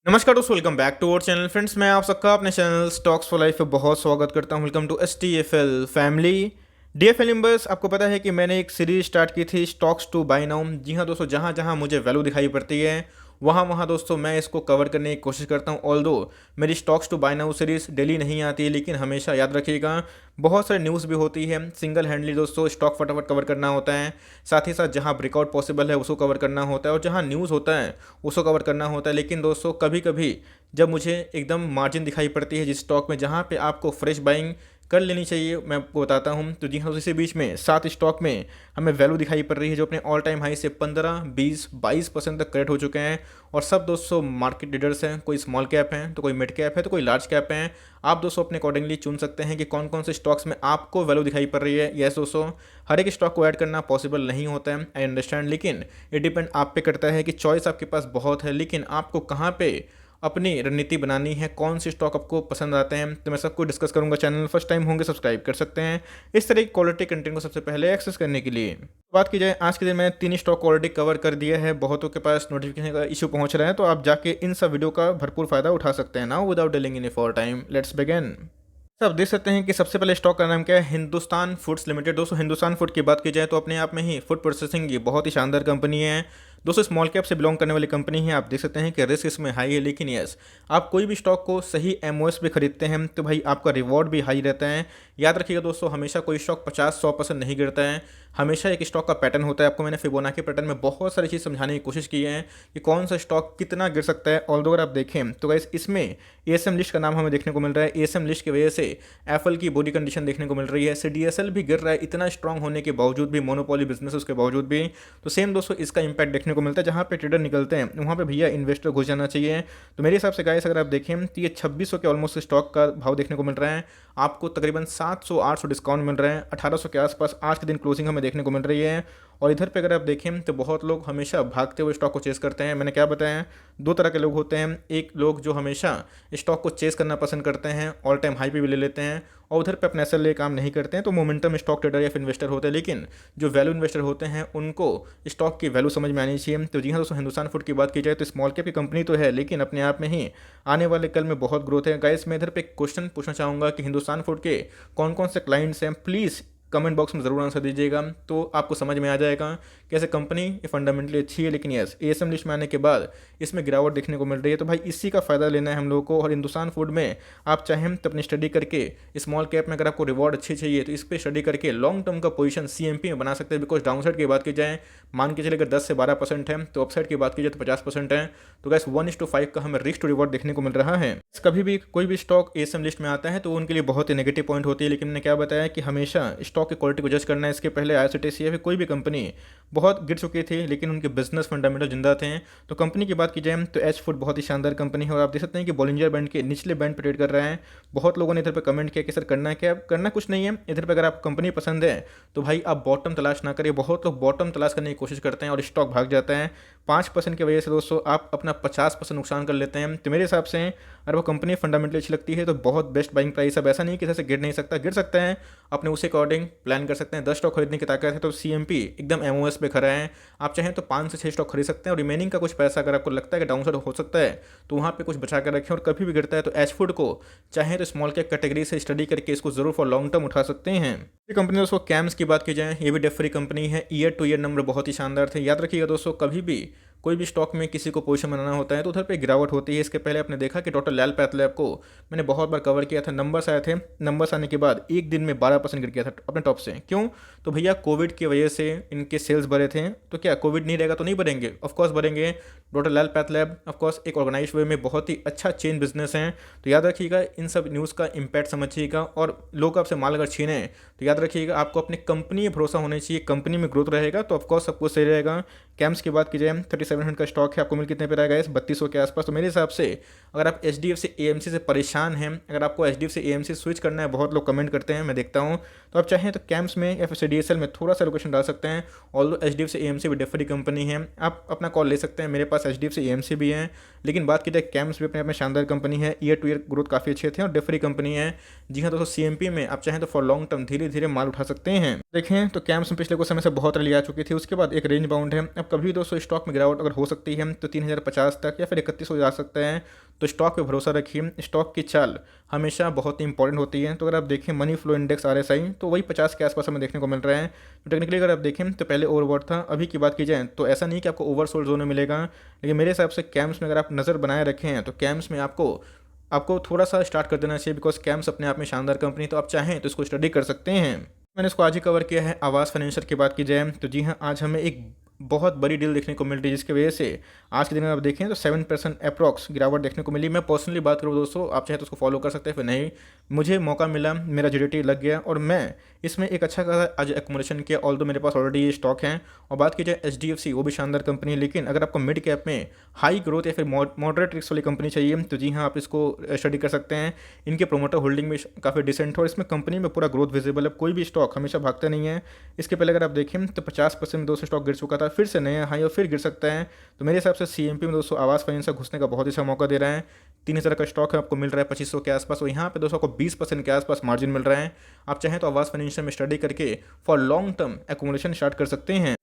नमस्कार दोस्तों, welcome back to our channel. Friends, मैं आप सबका अपने चैनल स्टॉक्स फॉर लाइफ पे बहुत स्वागत करता हूं। Welcome to STFL family. DFL members, आपको पता है कि मैंने एक सीरीज स्टार्ट की थी स्टॉक्स टू बाय नाउ। जी हाँ दोस्तों, जहां जहां मुझे वैल्यू दिखाई पड़ती है वहां वहां दोस्तों मैं इसको कवर करने की कोशिश करता हूं। ऑल्दो मेरी stocks to buy now series daily नहीं आती है, लेकिन हमेशा याद रखिएगा बहुत सारी न्यूज़ भी होती है। सिंगल हैंडली दोस्तों स्टॉक फटाफट कवर करना होता है, साथ ही साथ जहां ब्रेकआउट पॉसिबल है उसको कवर करना होता है और जहां न्यूज़ होता है उसको कवर करना होता है। लेकिन दोस्तों कभी कभी जब मुझे एकदम मार्जिन दिखाई पड़ती है जिस स्टॉक में जहाँ पे आपको फ्रेश बाइंग कर लेनी चाहिए, मैं आपको बताता हूँ। तो जी हाँ, इसी बीच में 7 स्टॉक में हमें वैल्यू दिखाई पड़ रही है जो अपने ऑल टाइम हाई से 15, 20, 22% तक करेक्ट हो चुके हैं। और सब दोस्तों मार्केट लीडर्स हैं, कोई स्मॉल कैप हैं तो कोई मिड कैप है तो कोई लार्ज कैप हैं। आप दोस्तों अपने अकॉर्डिंगली चुन सकते हैं कि कौन कौन से स्टॉक्स में आपको वैल्यू दिखाई पड़ रही है। यस दोस्तों, हर एक स्टॉक को ऐड करना पॉसिबल नहीं होता है, आई अंडरस्टैंड, लेकिन ये डिपेंड आप पे करता है कि चॉइस आपके पास बहुत है, लेकिन आपको कहाँ पे अपनी रणनीति बनानी है, कौन से स्टॉक आपको पसंद आते हैं, तो मैं सबको डिस्कस करूंगा। चैनल फर्स्ट टाइम होंगे सब्सक्राइब कर सकते हैं इस तरह की क्वालिटी कंटेंट को सबसे पहले एक्सेस करने के लिए। बात की जाए आज के दिन मैंने 3 स्टॉक ऑलरेडी कवर कर दिया है। बहुतों के पास नोटिफिकेशन का इशू पहुंच रहा है, तो आप जाके इन सब वीडियो का भरपूर फायदा उठा सकते हैं। Now without delaying any for time, let's begin. आप देख सकते हैं कि सबसे पहले स्टॉक का नाम क्या है, हिंदुस्तान फूड्स लिमिटेड। दोस्तों हिंदुस्तान फूड की बात की जाए तो अपने आप में ही फूड प्रोसेसिंग की बहुत ही शानदार कंपनी है। दोस्तों स्मॉल कैप से बिलोंग करने वाली कंपनी है। आप देख सकते हैं कि रिस्क इसमें हाई है, लेकिन यस, आप कोई भी स्टॉक को सही MOS पे खरीदते हैं तो भाई आपका रिवॉर्ड भी हाई रहता है। याद रखिएगा दोस्तों, हमेशा कोई स्टॉक 50-100% नहीं गिरता है। हमेशा एक स्टॉक का पैटर्न होता है। आपको मैंने फिबोनाची पैटर्न में बहुत सारी चीज़ समझाने की कोशिश की है कि कौन सा स्टॉक कितना गिर सकता है। ऑल्दो अगर आप देखें तो गाइस इसमें ASM लिस्ट का नाम हमें देखने को मिल रहा है। ASM लिस्ट की वजह से एप्पल की बॉडी कंडीशन देखने को मिल रही है। CDSL भी गिर रहा है, इतना स्ट्रांग होने के बावजूद भी, मोनोपोली बिजनेस उसके बावजूद भी। तो सेम दोस्तों इसका इंपैक्ट देखने को मिलता है। जहाँ पे ट्रेडर निकलते हैं वहाँ पे भैया इन्वेस्टर घुस जाना चाहिए। तो मेरे हिसाब से गाइस अगर आप देखें तो ये 2600 के ऑलमोस्ट स्टॉक का भाव देखने को मिल रहा है। आपको तकरीबन 700-800 डिस्काउंट मिल रहा है। 1800 के आसपास आज के दिन क्लोजिंग हमें देखने को मिल रही है। और इधर पे अगर आप देखें तो बहुत लोग हमेशा भागते हुए स्टॉक को चेस करते हैं। मैंने क्या बताया, 2 तरह के लोग होते हैं। एक लोग जो हमेशा स्टॉक को चेस करना पसंद करते हैं, ऑल टाइम हाई पे भी ले लेते हैं, और उधर पे अपने असल लिए काम नहीं करते हैं, तो मोमेंटम स्टॉक ट्रेडर या फिर इन्वेस्टर होते हैं। लेकिन जो वैल्यू इन्वेस्टर होते हैं उनको स्टॉक की वैल्यू समझ में आनी चाहिए। तो जी हाँ दोस्तों, हिंदुस्तान फूड की बात की जाए तो स्मॉल कैप की कंपनी तो है, लेकिन अपने आप में ही आने वाले कल में बहुत ग्रोथ है। गाइस मैं इधर पे क्वेश्चन पूछना चाहूँगा कि हिंदुस्तान फूड के कौन कौन से क्लाइंट्स हैं, प्लीज़ कमेंट बॉक्स में ज़रूर आंसर दीजिएगा, तो आपको समझ में आ जाएगा कि ऐसे कंपनी ये फंडामेंटली अच्छी है। लेकिन यस, ASM लिस्ट में आने के बाद इसमें गिरावट देखने को मिल रही है, तो भाई इसी का फ़ायदा लेना है हम लोगों को। और हिंदुस्तान फूड में आप चाहें तो अपनी स्टडी करके, स्मॉल कैप में अगर आपको रिवॉर्ड अच्छी चाहिए तो इस पर स्टडी करके लॉन्ग टर्म का पोजीशन CMP में बना सकते हैं। बिकॉज डाउनसाइड की बात की जाए, मान के चले अगर 10 से 12% है, तो अपसाइड की बात की जाए तो 50% है। तो गैस 1:5 का हमें रिस्क टू रिवॉर्ड देखने को मिल रहा है। कभी भी कोई भी स्टॉक ASM लिस्ट में आता है तो उनके लिए बहुत ही नेगेटिव पॉइंट होती है। लेकिन मैंने क्या बताया कि हमेशा स्टॉक की क्वालिटी को जज करना है। इसके पहले IRCTC या फिर कोई भी कंपनी बहुत गिर चुकी थी, लेकिन उनके बिजनेस फंडामेंटल जिंदा थे। तो कंपनी की बात की जाए तो एच फूड बहुत ही शानदार कंपनी है। और आप देख सकते हैं कि बॉलिंजर बैंड के निचले बैंड पर ट्रेड कर रहा है। बहुत लोगों ने इधर पे कमेंट किया कि सर करना क्या, करना कुछ नहीं है। इधर पे अगर आप कंपनी पसंद है तो भाई आप बॉटम तलाश ना करिए। बहुत लोग बॉटम तलाश करने की कोशिश करते हैं और स्टॉक भाग जाता है। 5% की वजह से दोस्तों आप अपना 50% नुकसान कर लेते हैं। तो मेरे हिसाब से अगर वो कंपनी फंडामेंटली अच्छी लगती है तो बहुत बेस्ट बाइंग प्राइस। अब ऐसा नहीं कि जैसे गिर नहीं सकता, गिर सकता है, अपने उसी अकॉर्डिंग प्लान कर सकते हैं। 10 स्टॉक खरीदने की ताकत है तो CMP एकदम MOS पे खड़ा है। आप चाहें तो 5 से 6 स्टॉक खरीद सकते हैं, और रिमेनिंग का कुछ पैसा अगर आपको लगता है कि डाउनसाइड हो सकता है तो वहाँ पे कुछ बचा कर रखें। और कभी भी गिरता है तो एच फूड को चाहे तो स्मॉल कैप कैटेगरी से स्टडी करके इसको जरूर फॉर लॉन्ग टर्म उठा सकते हैं। ये कंपनी दोस्तों कैम्स की बात की जाए, ये भी डेट फ्री कंपनी है। ईयर टू ईयर नंबर बहुत ही शानदार थे। याद रखिएगा दोस्तों, कभी भी कोई भी स्टॉक में किसी को पोजीशन बनाना होता है तो उधर पे गिरावट होती है। इसके पहले आपने देखा कि डॉक्टर लाल पैथलैब को मैंने बहुत बार कवर किया था। नंबर्स आए थे, नंबर्स आने के बाद एक दिन में 12% गिर गया था अपने टॉप से। क्यों? तो भैया कोविड की वजह से इनके सेल्स बढ़े थे। तो क्या कोविड नहीं रहेगा तो नहीं बढ़ेंगे? ऑफकोर्स बढ़ेंगे। डॉक्टर लाल पैथलैब ऑफकोर्स एक ऑर्गेनाइज वे में बहुत ही अच्छा चेन बिजनेस है। तो याद रखिएगा, इन सब न्यूज़ का इंपैक्ट समझिएगा। और लोग आपसे माल अगर छीने तो याद रखिएगा, आपको अपनी कंपनी में भरोसा होना चाहिए। कंपनी में ग्रोथ रहेगा तो ऑफकोर्स सब कुछ सही रहेगा। कैम्स की बात की जाए 3700 का स्टॉक है, आपको मिल कितने पे रहेगा? इस 3200 के आसपास। तो मेरे हिसाब से अगर आप HDFC AMC से परेशान हैं, अगर आपको HDFC AMC स्विच करना है, बहुत लोग कमेंट करते हैं, मैं देखता हूँ, तो आप चाहें तो कैम्स में या फिर CDSL में थोड़ा सा एलोकेशन डाल सकते हैं। ऑल्दो HDFC AMC भी डिफरी कंपनी है, आप अपना कॉल ले सकते हैं। मेरे पास HDFC AMC भी है, लेकिन बात की जाए कैम्स भी अपने आप में शानदार कंपनी है, ईयर टू ईयर ग्रोथ काफ़ी अच्छे थे और डिफरी कंपनी है। जी हाँ दोस्तों, CMP में आप चाहें तो फॉर लॉन्ग टर्म धीरे धीरे माल उठा सकते हैं। देखें तो कैम्स में पिछले कुछ समय से बहुत रैली आ चुकी थी, उसके बाद एक रेंज बाउंड है। अब कभी भी दोस्तों स्टॉक में गिरावट अगर हो सकती है तो 3050 तक या फिर 3100 जा सकता है। तो स्टॉक पे भरोसा रखिए, स्टॉक की चाल हमेशा बहुत ही इंपॉर्टेंट होती है। तो अगर आप देखें मनी फ्लो इंडेक्स RSI तो वही 50 के आसपास हमें देखने को मिल रहा है। तो टेक्निकली अगर आप देखें तो पहले ओवरबॉट था, अभी की बात की जाए तो ऐसा नहीं कि आपको ओवरसोल्ड जोन में मिलेगा, लेकिन मेरे हिसाब से कैम्स में अगर आप नज़र बनाए रखें हैं तो कैम्स में आपको थोड़ा सा स्टार्ट कर देना चाहिए, बिकॉज कैम्स अपने आप में शानदार कंपनी, तो आप चाहें तो इसको स्टडी कर सकते हैं। मैंने इसको आज ही कवर किया है। आवास फाइनेंशियल की बात की जाए तो जी हाँ, आज हमें एक बहुत बड़ी डील देखने को मिल रही है, जिसकी वजह से आज के दिन में आप देखें तो 7% अप्रॉक्स गिरावट देखने को मिली। मैं पर्सनली बात करूँ दोस्तों, आप चाहे तो उसको फॉलो कर सकते हैं, फिर नहीं, मुझे मौका मिला, मेरा GDT लग गया और मैं इसमें एक अच्छा खासा आज एक्मुलेशन किया। ऑल्दो मेरे पास ऑलरेडी ये स्टॉक है। और बात की जाए HDFC, वो भी शानदार कंपनी है, लेकिन अगर आपको मिड कैप में हाई ग्रोथ या फिर मॉडरेट रिस्क वाली कंपनी चाहिए तो जी हाँ, आप इसको स्टडी कर सकते हैं। इनके प्रोमोटर होल्डिंग भी काफ़ी डिसेंट है और इसमें कंपनी में पूरा ग्रोथ विजिबल है। कोई भी स्टॉक हमेशा भागता नहीं है। इसके पहले अगर आप देखें तो 50% में दोस्तों स्टॉक गिर चुका था, फिर से नया हाई और फिर गिर सकता है। तो मेरे हिसाब से CMP में दोस्तों आवास फाइनेंस घुसने का बहुत अच्छा मौका दे रहा है। 3000 का स्टॉक है, आपको मिल रहा है 2500 के आसपास, और यहाँ पे दोस्तों आपको 20% के आसपास मार्जिन मिल रहा है। आप चाहें तो आवास फाइनेंशियल में स्टडी करके for long term accumulation start कर सकते हैं।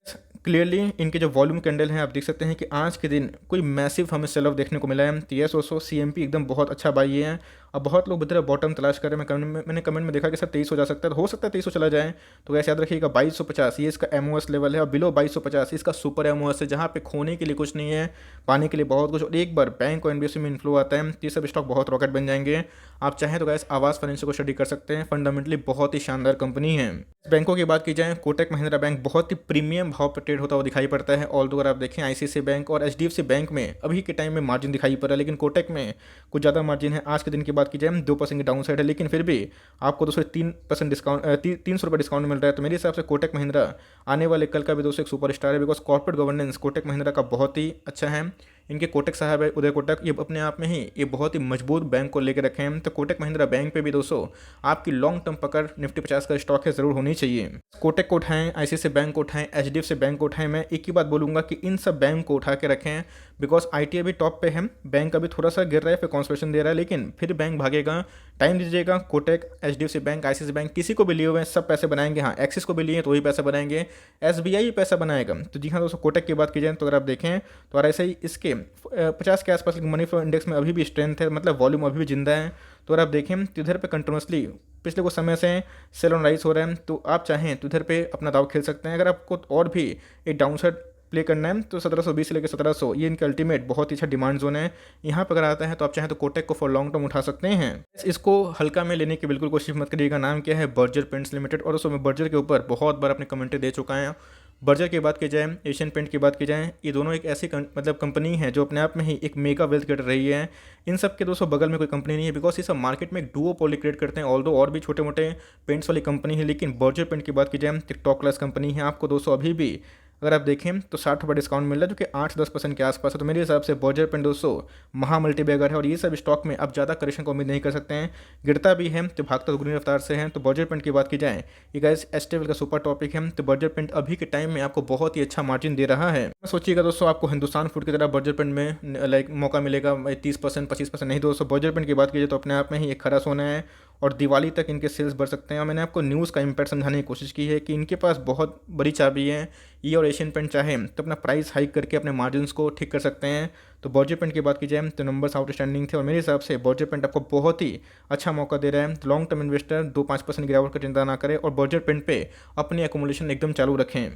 क्लियरली इनके जो वॉल्यूम कैंडल हैं आप देख सकते हैं कि आज के दिन कोई मैसिव हमें सेल ऑफ देखने को मिला है। तो यस दोस्तों, CMP एकदम बहुत अच्छा बाई है। अब बहुत लोग बता रहे बॉटम तलाश कर रहे हैं। मैंने कमेंट में देखा कि सर 2300 हो जा सकता है, तो हो सकता है 2300 चला जाए। तो वैसे याद रखिएगा 2250 ये इसका MOS लेवल है, और बिलो 2250 इसका सुपर MOS है, जहाँ पे खोने के लिए कुछ नहीं है, पाने के लिए बहुत कुछ। और एक बार बैंक और NBFC में इन्फ्लो आता है तो ये सब स्टॉक बहुत रॉकेट बन जाएंगे। आप चाहें तो गैस आवास फाइनेंशियल को स्टडी कर सकते हैं, फंडामेंटली बहुत ही शानदार कंपनी है। बैंकों की बात की जाए, कोटक महिंद्रा बैंक बहुत ही प्रीमियम भाव पर ट्रेड होता हुआ दिखाई पड़ता है। ऑल्दो अगर आप देखें ICICI बैंक और HDFC बैंक में अभी के टाइम में मार्जिन दिखाई पड़ रहा है, लेकिन कोटक में कुछ ज़्यादा मार्जिन है। आज के दिन की बात की जाए 2% की डाउन साइड है, लेकिन फिर भी आपको दोस्तों 3% डिस्काउंट 300 रुपये डिस्काउंट मिल रहा है। तो मेरे हिसाब से कोटक महिंद्रा आने वाले कल का भी दोस्तों एक सुपर स्टार है, because corporate governance Kotak Mahindra का बहुत ही अच्छा है। इनके कोटक साहब है उदय कोटक, ये अपने आप में ही ये बहुत ही मजबूत बैंक को लेकर रखे हैं। तो कोटक महिंद्रा बैंक पे भी दोस्तों आपकी लॉन्ग टर्म पकड़ निफ्टी 50 का स्टॉक है ज़रूर होनी चाहिए। कोटक को उठाएं, ICICI बैंक को उठाएं, HDFC बैंक को उठाएं। मैं एक ही बात बोलूँगा कि इन सब बैंक को उठा के रखें, बिकॉज IT अभी टॉप पे है, बैंक अभी थोड़ा सा गिर रहा है, फिर कॉन्सलेशन दे रहा है, लेकिन फिर बैंक भागेगा। टाइम दीजिएगा। Kotak, HDFC bank, ICICI bank किसी को भी लिए हुए हैं सब पैसे बनाएंगे। हाँ, एक्सिस को भी लिए तो वही पैसा बनाएंगे, SBI पैसा बनाएगा। तो जी हाँ दोस्तों, कोटक की बात की जाए तो अगर आप देखें तो RSI इसके 50 के आसपास मनी फ्लो इंडेक्स में अभी भी स्ट्रेंथ है, मतलब वॉल्यूम अभी भी जिंदा है। तो अगर आप देखें तो इधर पे कंटिन्यूसली पिछले कुछ समय से सेल ऑन राइज हो रहे हैं, तो आप चाहें तो इधर पे अपना दाव खेल सकते हैं। अगर आपको और भी एक डाउन साइड प्ले करना है तो 1720 से लेकर 1700 ये इनका अल्टीमेट बहुत ही अच्छा डिमांड जोन है। यहाँ पर अगर आता है तो आप चाहें तो कोटक को फॉर लॉन्ग टर्म उठा सकते हैं। इसको हल्का में लेने की बिल्कुल कोशिश मत करिएगा। नाम क्या है? Berger paints limited. और उसमें बर्जर के ऊपर बहुत बार अपने कमेंट्री दे चुका है। बर्जर की बात की जाए, एशियन पेंट की बात की जाए, ये दोनों एक ऐसी मतलब कंपनी है जो अपने आप में ही एक मेगा वेल्थ क्रिएट रही है। इन सब के दोस्तों बगल में कोई कंपनी नहीं है, बिकॉज ये सब मार्केट में एक डुओपोली क्रिएट करते हैं। ऑल्दो और भी छोटे मोटे पेंट्स वाली कंपनी है, लेकिन बर्जर पेंट की बात की जाए तो टॉप क्लास कंपनी है। आपको दोस्तों अभी भी अगर आप देखें तो 60 डिस्काउंट मिल रहा है, जो कि 8-10% के आसपास है। तो मेरे हिसाब से बर्जर पेंट दोस्तों महा मल्टीबैगर है, और ये सब स्टॉक में अब ज़्यादा करेक्शन को उम्मीद नहीं कर सकते हैं। गिरता भी है तो भागता दुगनी रफ्तार से है। तो बर्जर पेंट की बात की जाए, ये गाइस एस्टेबल का सुपर टॉपिक है। तो बर्जर पेंट अभी के टाइम में आपको बहुत ही अच्छा मार्जिन दे रहा है। सोचिएगा दोस्तों, आपको हिंदुस्तान फूड की तरह बर्जर पेंट में लाइक मौका मिलेगा 30%, 25% नहीं दोस्तों। बर्जर पेंट की बात कीजिए तो अपने आप में ही एक खरा सोना है, और दिवाली तक इनके सेल्स बढ़ सकते हैं। और मैंने आपको न्यूज़ का इम्पैक्ट समझाने की कोशिश की है कि इनके पास बहुत बड़ी चाबी है। ये और एशियन पेंट चाहे तो अपना प्राइस हाइक करके अपने मार्जिन्स को ठीक कर सकते हैं। तो बर्जर पेंट की बात की जाए तो नंबर्स आउटस्टैंडिंग थे, और मेरे हिसाब से बर्जर पेंट आपको बहुत ही अच्छा मौका दे रहा है। तो लॉन्ग टर्म इन्वेस्टर 2-5% गिरावट का चिंता ना करें, और बर्जर पेंट पे अपनी एकोमोडेशन एकदम चालू रखें।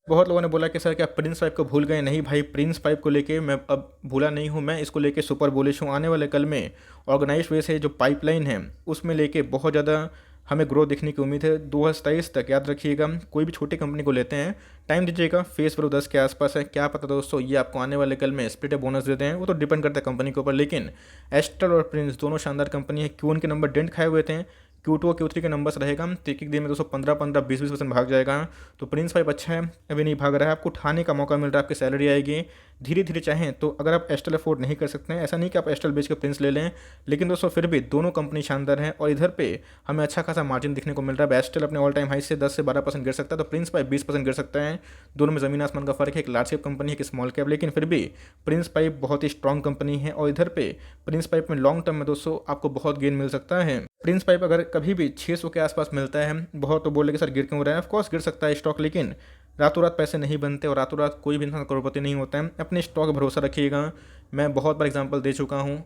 बहुत लोगों ने बोला कि सर क्या प्रिंस 5 को भूल गए? नहीं भाई, प्रिंस 5 को लेके मैं अब भूला नहीं हूँ। मैं इसको लेके सुपर बुलिश हूँ। आने वाले कल में ऑर्गेनाइज वे से जो पाइपलाइन है उसमें लेके बहुत ज़्यादा हमें ग्रोथ देखने की उम्मीद है 2027 तक। याद रखिएगा, कोई भी छोटी कंपनी को लेते हैं, टाइम दीजिएगा। फेस वैल्यू 10 के आसपास है, क्या पता दोस्तों ये आपको आने वाले कल में स्प्लिट बोनस देते हैं। वो तो डिपेंड करता है कंपनी के ऊपर, लेकिन एस्ट्रल और प्रिंस दोनों शानदार कंपनी है। Q1 के नंबर डेंट खाए हुए थे, Q2 और Q3 के नंबर्स रहेगा तो एक दिन में दोस्तों 15-15, 20-20% भाग जाएगा। तो प्रिंस 5 अच्छा है, अभी नहीं भाग रहा है, आपको उठाने का मौका मिल रहा है, आपकी सैलरी आएगी। धीरे धीरे चाहें तो अगर आप एस्टल अफोर्ड नहीं कर सकते हैं, ऐसा नहीं कि आप एस्टल बेच के प्रिंस ले लें, लेकिन दोस्तों फिर भी दोनों कंपनी शानदार है और इधर पे हमें अच्छा खासा मार्जिन देखने को मिल रहा है। एस्टल अपने ऑल टाइम हाई से 10 से 12% गिर सकता है, तो प्रिंस पाइप 20% गिर सकता है। दोनों में ज़मीन आसमान का फर्क है, एक लार्ज कैप कंपनी है, एक स्मॉल कैप, लेकिन फिर भी प्रिंस पाइप बहुत ही स्ट्रॉन्ग कंपनी है और इधर पे प्रिंस पाइप में लॉन्ग टर्म में दोस्तों आपको बहुत गेन मिल सकता है। प्रिंस पाइप अगर कभी भी 600 के आसपास मिलता है, बहुत तो बोले कि सर गिर क्यों रहा है, ऑफकोर्स गिर सकता है स्टॉक, लेकिन रातों रात पैसे नहीं बनते और रातों रात कोई भी इंसान करोड़पति नहीं होता है। अपने स्टॉक पर भरोसा रखिएगा, मैं बहुत बार एग्जांपल दे चुका हूँ।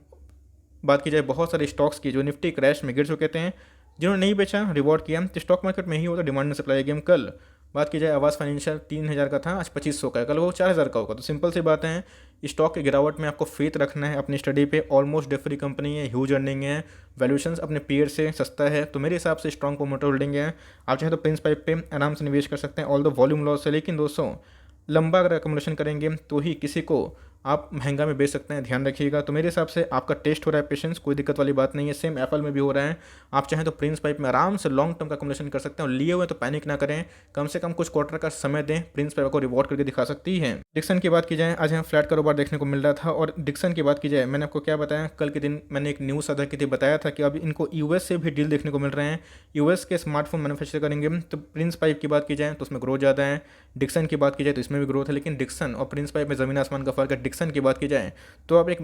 बात की जाए बहुत सारे स्टॉक्स की जो निफ्टी क्रैश में गिर चुके थे, जिन्होंने नहीं बेचा रिवॉर्ड किया, तो स्टॉक मार्केट में ही होता डिमांड एंड सप्लाई गेम। कल बात की जाए आवास फाइनेंशियल 3000 का था, आज 2500 का है, कल वो 4000 का होगा। तो सिंपल सी बात है, स्टॉक की गिरावट में आपको फेथ रखना है अपनी स्टडी पे। ऑलमोस्ट डेट फ्री कंपनी है, ह्यूज अर्निंग है, वैल्यूएशंस अपने पीयर से सस्ता है, तो मेरे हिसाब से स्ट्रॉन्ग प्रोमोटर होल्डिंग है। आप चाहे तो प्रिंस पाइप पे आराम से निवेश कर सकते हैं, ऑल द वॉल्यूम लॉस है, लेकिन दोस्तों लंबा अगर अकोमोडेशन करेंगे तो ही किसी को आप महंगा में बेच सकते हैं, ध्यान रखिएगा। तो मेरे हिसाब से आपका टेस्ट हो रहा है पेशेंस, कोई दिक्कत वाली बात नहीं है। सेम एप्पल में भी हो रहा है, आप चाहें तो प्रिंस पाइप में आराम से लॉन्ग टर्म का अकोमोडेशन कर सकते हैं और लिए हुए तो पैनिक ना करें, कम से कम कुछ क्वार्टर का समय दें, प्रिंस पाइप को रिवॉर्ड करके दिखा सकती है। डिक्सन की बात की जाए, आज यहाँ फ्लैट कारोबार देखने को मिल रहा था। और डिक्सन की बात की जाए, मैंने आपको क्या बताया, कल के दिन मैंने एक न्यूज़ साझा की थी, बताया था कि अब इनको यूएस से भी डील देखने को मिल रहे हैं, यूएस के स्मार्टफोन मैन्युफैक्चर करेंगे। तो प्रिंस पाइप की बात की जाए तो उसमें ग्रोथ ज़्यादा है, डिक्सन की बात की जाए तो इसमें भी ग्रोथ है, लेकिन डिक्सन और प्रिंस पाइप में ज़मीन आसमान का फर्क है। डिक्सन की बात की जाए तो आप एक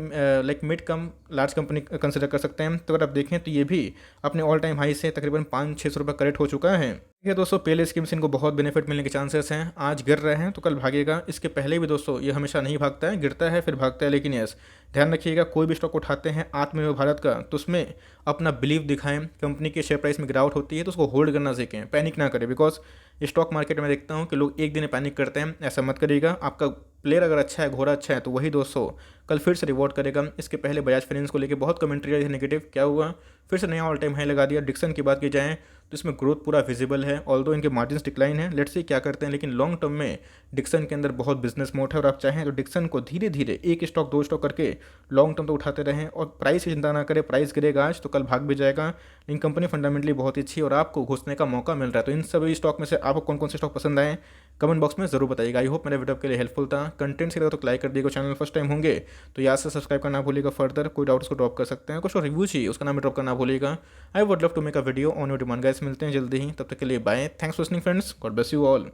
लाइक मिड कम लार्ज कंपनी कंसिडर कर सकते हैं। तो अगर आप देखें तो ये भी अपने ऑल टाइम हाई से तकरीबन 500-600 रुपये करेक्ट हो चुका है। ये दोस्तों पहले स्कीम से इनको बहुत बेनिफिट मिलने के चांसेस हैं, आज गिर रहे हैं तो कल भागेगा। इसके पहले भी दोस्तों ये हमेशा नहीं भागता है, गिरता है फिर भागता है, लेकिन यस ध्यान रखिएगा, कोई भी स्टॉक उठाते हैं आत्मनिर्भर भारत का तो उसमें अपना बिलीव दिखाएं। कंपनी के शेयर प्राइस में गिरावट होती है तो उसको होल्ड करना सीखें, पैनिक ना करें। बिकॉज स्टॉक मार्केट में देखता हूँ कि लोग एक दिन में पैनिक करते हैं, ऐसा मत करिएगा। आपका प्लेयर अगर अच्छा है, घोड़ा अच्छा है, तो वही दोस्तों कल फिर से रिवॉर्ड करेगा। इसके पहले बजाज फाइनेंस को लेकर बहुत कमेंट्री आई है नेगेटिव, क्या हुआ, फिर से नया ऑल टाइम हाई लगा दिया। डिक्सन की बात की जाए तो इसमें ग्रोथ पूरा विजिबल है, ऑल्दो इनके मार्जिन डिक्लाइन है, लेट्स सी क्या करते हैं, लेकिन लॉन्ग टर्म में डिक्सन के अंदर बहुत बिजनेस मोड है। और आप चाहें तो डिक्सन को धीरे धीरे एक स्टॉक दो स्टॉक करके लॉन्ग टर्म तो उठाते रहें और प्राइस की चिंता ना करें। प्राइस गिरेगा आज तो कल भाग भी जाएगा, लेकिन कंपनी फंडामेंटली बहुत अच्छी है और आपको घुसने का मौका मिल रहा है। तो इन सभी स्टॉक में से आपको कौन कौन से स्टॉक पसंद आए कमेंट बॉक्स में जरूर बताइएगा। आई होप मेरे वीडियो के लिए हेल्पफुल था, कंटेंट से तो लाइक कर दिएगा, चैनल फर्स्ट टाइम होंगे तो याद से सब्सक्राइब करना भूलिएगा। फर्दर कोई डाउट्स को ड्रॉप कर सकते हैं, कुछ और रिव्यू चाहिए उसका नाम ड्रॉप करना भूलिएगा। I would love to make a video on your demand guys, मिलते हैं जल्दी ही, तब तक के लिए bye, thanks for listening friends, God bless you all.